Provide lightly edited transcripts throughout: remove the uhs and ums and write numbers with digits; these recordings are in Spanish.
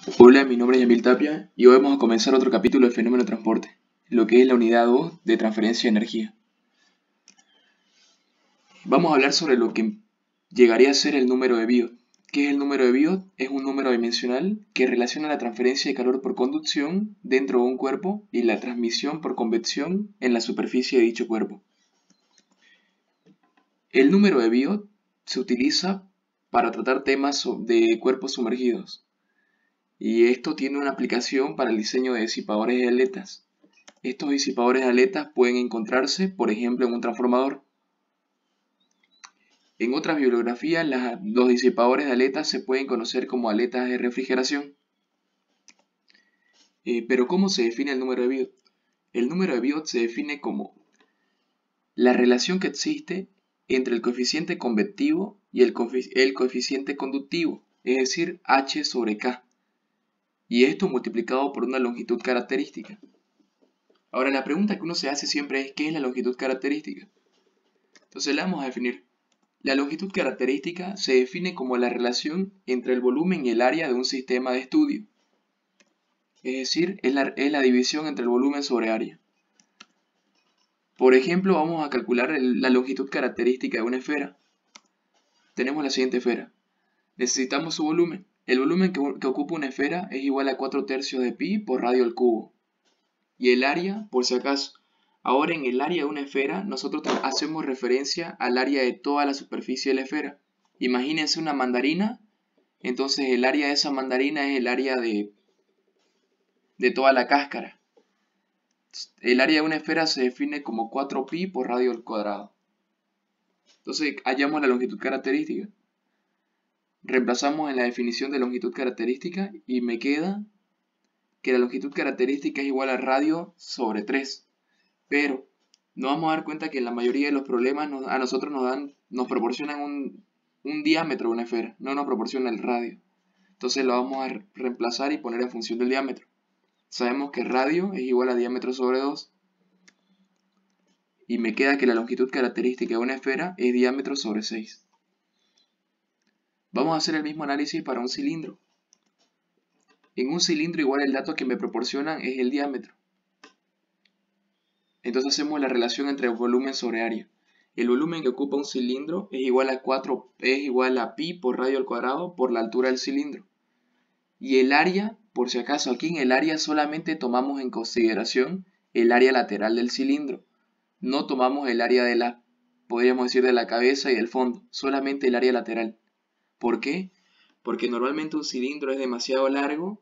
Hola, mi nombre es Yamil Tapia y hoy vamos a comenzar otro capítulo de Fenómeno de Transporte, lo que es la unidad 2 de transferencia de energía. Vamos a hablar sobre lo que llegaría a ser el número de Biot. ¿Qué es el número de Biot? Es un número dimensional que relaciona la transferencia de calor por conducción dentro de un cuerpo y la transmisión por convección en la superficie de dicho cuerpo. El número de Biot se utiliza para tratar temas de cuerpos sumergidos. Y esto tiene una aplicación para el diseño de disipadores de aletas. Estos disipadores de aletas pueden encontrarse, por ejemplo, en un transformador. En otras bibliografías, los disipadores de aletas se pueden conocer como aletas de refrigeración. Pero ¿cómo se define el número de Biot? El número de Biot se define como la relación que existe entre el coeficiente convectivo y el coeficiente conductivo, es decir, H sobre K, y esto multiplicado por una longitud característica. Ahora, la pregunta que uno se hace siempre es ¿qué es la longitud característica? Entonces la vamos a definir. La longitud característica se define como la relación entre el volumen y el área de un sistema de estudio. Es decir, es la división entre el volumen sobre área. Por ejemplo, vamos a calcular la longitud característica de una esfera. Tenemos la siguiente esfera. Necesitamos su volumen. El volumen que ocupa una esfera es igual a 4/3 de pi por radio al cubo. Y el área, por si acaso. Ahora en el área de una esfera, nosotros hacemos referencia al área de toda la superficie de la esfera. Imagínense una mandarina, entonces el área de esa mandarina es el área de toda la cáscara. El área de una esfera se define como 4pi por radio al cuadrado. Entonces hallamos la longitud característica. Reemplazamos en la definición de longitud característica y me queda que la longitud característica es igual a radio sobre 3. Pero nos vamos a dar cuenta que en la mayoría de los problemas a nosotros nos proporcionan un diámetro de una esfera, no nos proporciona el radio. Entonces lo vamos a reemplazar y poner en función del diámetro. Sabemos que radio es igual a diámetro sobre 2. Y me queda que la longitud característica de una esfera es diámetro sobre 6. Vamos a hacer el mismo análisis para un cilindro. En un cilindro igual el dato que me proporcionan es el diámetro. Entonces hacemos la relación entre volumen sobre área. El volumen que ocupa un cilindro es igual a pi por radio al cuadrado por la altura del cilindro. Y el área, por si acaso, aquí en el área solamente tomamos en consideración el área lateral del cilindro. No tomamos el área podríamos decir, de la cabeza y del fondo, solamente el área lateral. ¿Por qué? Porque normalmente un cilindro es demasiado largo,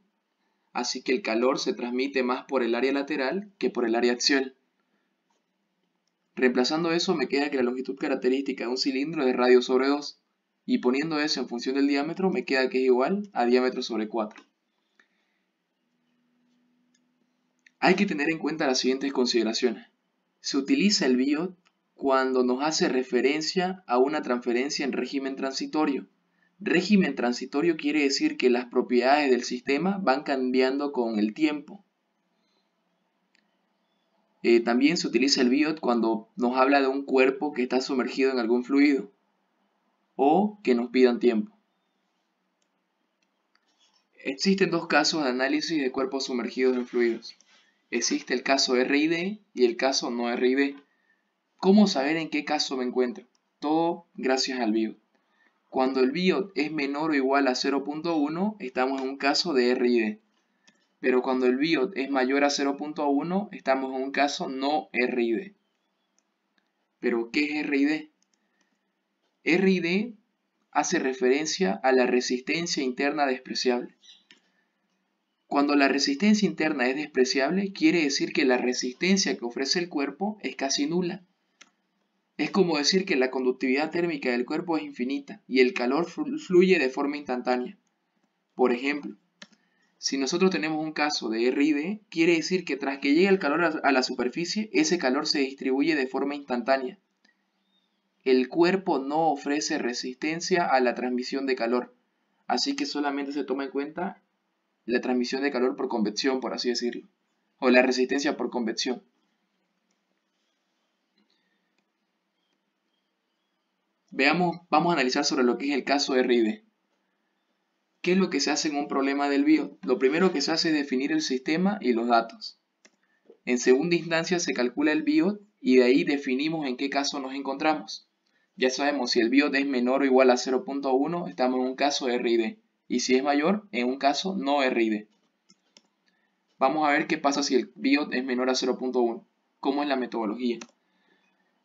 así que el calor se transmite más por el área lateral que por el área axial. Reemplazando eso me queda que la longitud característica de un cilindro es radio sobre 2, y poniendo eso en función del diámetro me queda que es igual a diámetro sobre 4. Hay que tener en cuenta las siguientes consideraciones. Se utiliza el Biot cuando nos hace referencia a una transferencia en régimen transitorio. Régimen transitorio quiere decir que las propiedades del sistema van cambiando con el tiempo. También se utiliza el Biot cuando nos habla de un cuerpo que está sumergido en algún fluido o que nos pidan tiempo. Existen dos casos de análisis de cuerpos sumergidos en fluidos. Existe el caso RID y el caso no RID. ¿Cómo saber en qué caso me encuentro? Todo gracias al Biot. Cuando el Biot es menor o igual a 0.1, estamos en un caso de RID. Pero cuando el Biot es mayor a 0.1, estamos en un caso no RID. ¿Pero qué es RID? RID hace referencia a la resistencia interna despreciable. Cuando la resistencia interna es despreciable, quiere decir que la resistencia que ofrece el cuerpo es casi nula. Es como decir que la conductividad térmica del cuerpo es infinita y el calor fluye de forma instantánea. Por ejemplo, si nosotros tenemos un caso de RID, quiere decir que tras que llega el calor a la superficie, ese calor se distribuye de forma instantánea. El cuerpo no ofrece resistencia a la transmisión de calor, así que solamente se toma en cuenta la transmisión de calor por convección, por así decirlo, o la resistencia por convección. Vamos a analizar sobre lo que es el caso de RID. ¿Qué es lo que se hace en un problema del BIOD? Lo primero que se hace es definir el sistema y los datos. En segunda instancia se calcula el BIOD y de ahí definimos en qué caso nos encontramos. Ya sabemos, si el BIOD es menor o igual a 0.1, estamos en un caso RID. Y si es mayor, en un caso no RID. Vamos a ver qué pasa si el BIOD es menor a 0.1. ¿Cómo es la metodología?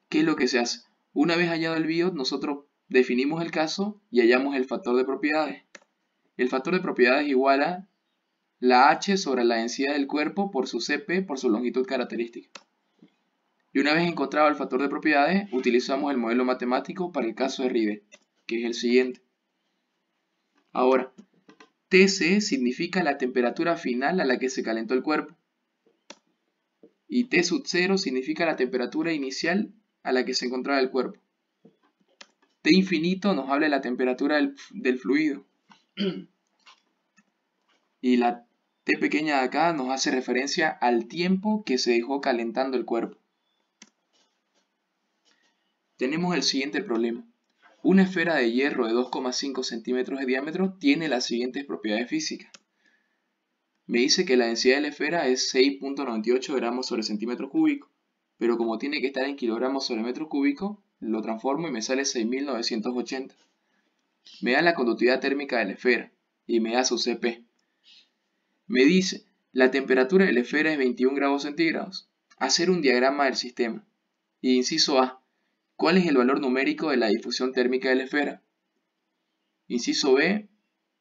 ¿Qué es lo que se hace? Una vez hallado el BIOD, nosotros definimos el caso y hallamos el factor de propiedades. El factor de propiedades igual a la H sobre la densidad del cuerpo por su CP por su longitud característica. Y una vez encontrado el factor de propiedades, utilizamos el modelo matemático para el caso de RID, que es el siguiente. Ahora, TC significa la temperatura final a la que se calentó el cuerpo. Y T sub 0 significa la temperatura inicial a la que se encontraba el cuerpo. T infinito nos habla de la temperatura del fluido. Y la T pequeña de acá nos hace referencia al tiempo que se dejó calentando el cuerpo. Tenemos el siguiente problema. Una esfera de hierro de 2,5 centímetros de diámetro tiene las siguientes propiedades físicas. Me dice que la densidad de la esfera es 6.98 gramos sobre centímetro cúbico, pero como tiene que estar en kilogramos sobre metro cúbico, lo transformo y me sale 6.980. Me da la conductividad térmica de la esfera y me da su CP. Me dice, la temperatura de la esfera es 21 grados centígrados. Hacer un diagrama del sistema. Y inciso A, ¿cuál es el valor numérico de la difusión térmica de la esfera? Inciso B,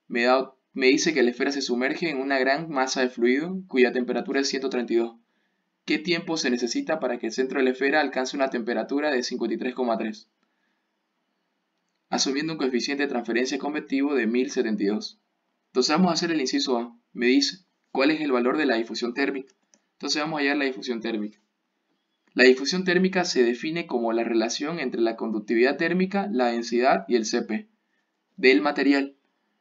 me dice que la esfera se sumerge en una gran masa de fluido cuya temperatura es 132. ¿Qué tiempo se necesita para que el centro de la esfera alcance una temperatura de 53,3? Asumiendo un coeficiente de transferencia convectivo de 1072. Entonces vamos a hacer el inciso A. Me dice, ¿cuál es el valor de la difusión térmica? Entonces vamos a hallar la difusión térmica. La difusión térmica se define como la relación entre la conductividad térmica, la densidad y el Cp del material.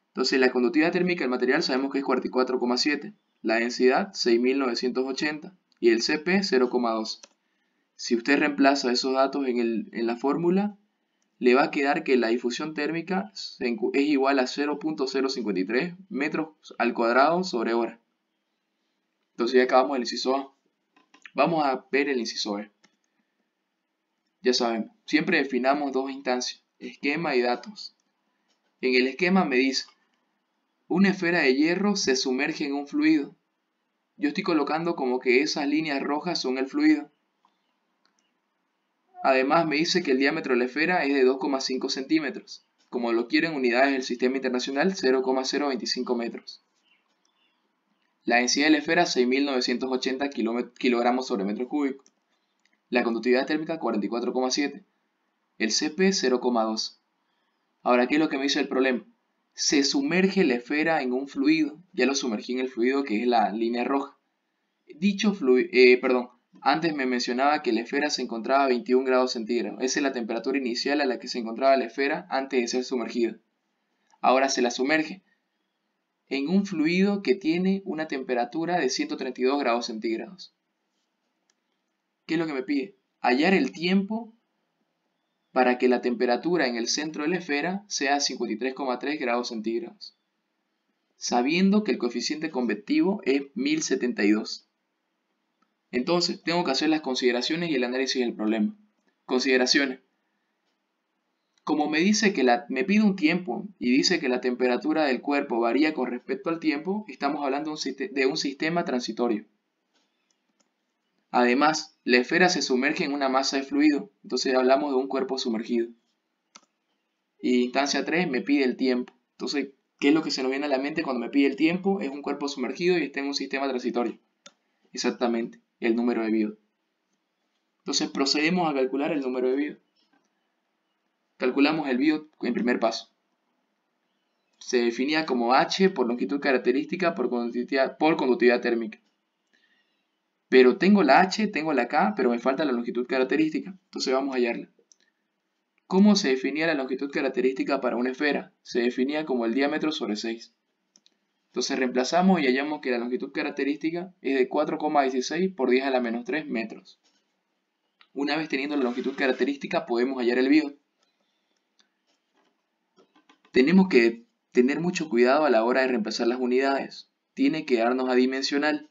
Entonces la conductividad térmica del material sabemos que es 44,7, la densidad 6.980 y el Cp 0,2. Si usted reemplaza esos datos en la fórmula, le va a quedar que la difusión térmica es igual a 0.053 metros al cuadrado sobre hora. Entonces ya acabamos el inciso A. Vamos a ver el inciso B. Ya sabemos, siempre definamos dos instancias, esquema y datos. En el esquema me dice, una esfera de hierro se sumerge en un fluido. Yo estoy colocando como que esas líneas rojas son el fluido. Además me dice que el diámetro de la esfera es de 2,5 centímetros. Como lo quiero en unidades del sistema internacional, 0,025 metros. La densidad de la esfera 6.980 kilogramos sobre metro cúbico. La conductividad térmica 44,7. El Cp 0,2. Ahora, ¿qué es lo que me dice el problema? Se sumerge la esfera en un fluido. Ya lo sumergí en el fluido que es la línea roja. Dicho fluido, antes me mencionaba que la esfera se encontraba a 21 grados centígrados. Esa es la temperatura inicial a la que se encontraba la esfera antes de ser sumergida. Ahora se la sumerge en un fluido que tiene una temperatura de 132 grados centígrados. ¿Qué es lo que me pide? Hallar el tiempo para que la temperatura en el centro de la esfera sea 53,3 grados centígrados, sabiendo que el coeficiente convectivo es 1072. Entonces, tengo que hacer las consideraciones y el análisis del problema. Consideraciones. Como me dice que me pide un tiempo y dice que la temperatura del cuerpo varía con respecto al tiempo, estamos hablando de un sistema transitorio. Además, la esfera se sumerge en una masa de fluido, entonces hablamos de un cuerpo sumergido. Y instancia 3 me pide el tiempo. Entonces, ¿qué es lo que se nos viene a la mente cuando me pide el tiempo? Es un cuerpo sumergido y está en un sistema transitorio. Exactamente, el número de BIOD. Entonces procedemos a calcular el número de BIOD. Calculamos el BIOD en primer paso. Se definía como H por longitud característica por conductividad térmica. Pero tengo la H, tengo la K, pero me falta la longitud característica. Entonces vamos a hallarla. ¿Cómo se definía la longitud característica para una esfera? Se definía como el diámetro sobre 6. Entonces reemplazamos y hallamos que la longitud característica es de 4,16 por 10 a la menos 3 metros. Una vez teniendo la longitud característica podemos hallar el BIOD. Tenemos que tener mucho cuidado a la hora de reemplazar las unidades. Tiene que darnos adimensional.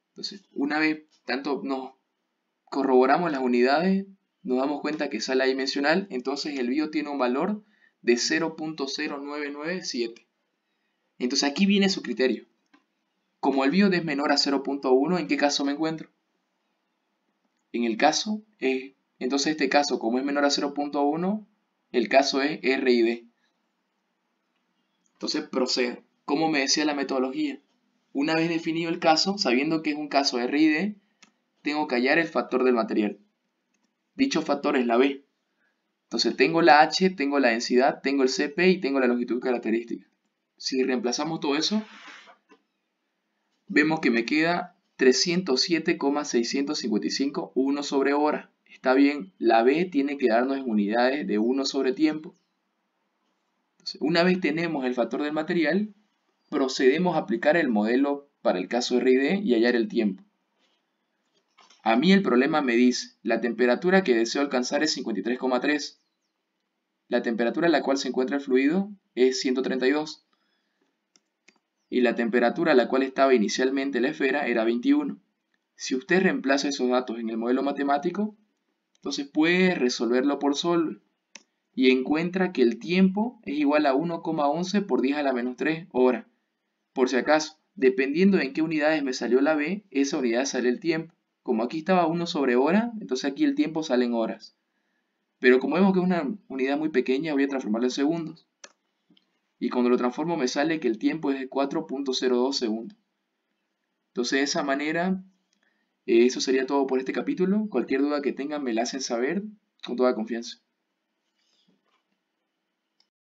Entonces, una vez tanto nos corroboramos las unidades, nos damos cuenta que sale adimensional, entonces el BIOD tiene un valor de 0.0997. Entonces aquí viene su criterio. Como el BIOD es menor a 0.1, ¿en qué caso me encuentro? En el caso es, entonces este caso, como es menor a 0.1, el caso es R y D. Entonces procedo. ¿Cómo me decía la metodología? Una vez definido el caso, sabiendo que es un caso R y D, tengo que hallar el factor del material. Dicho factor es la B. Entonces tengo la H, tengo la densidad, tengo el CP y tengo la longitud característica. Si reemplazamos todo eso, vemos que me queda 307,655 1 sobre hora. Está bien, la B tiene que darnos en unidades de 1 sobre tiempo. Entonces, una vez tenemos el factor del material, procedemos a aplicar el modelo para el caso R y D y hallar el tiempo. A mí el problema me dice, la temperatura que deseo alcanzar es 53,3. La temperatura a la cual se encuentra el fluido es 132. Y la temperatura a la cual estaba inicialmente la esfera era 21. Si usted reemplaza esos datos en el modelo matemático, entonces puede resolverlo por solver y encuentra que el tiempo es igual a 1,11 por 10 a la menos 3 horas. Por si acaso, dependiendo de en qué unidades me salió la B, esa unidad sale el tiempo. Como aquí estaba 1 sobre hora, entonces aquí el tiempo sale en horas. Pero como vemos que es una unidad muy pequeña, voy a transformarlo en segundos. Y cuando lo transformo me sale que el tiempo es de 4.02 segundos. Entonces de esa manera, eso sería todo por este capítulo. Cualquier duda que tengan me la hacen saber con toda confianza.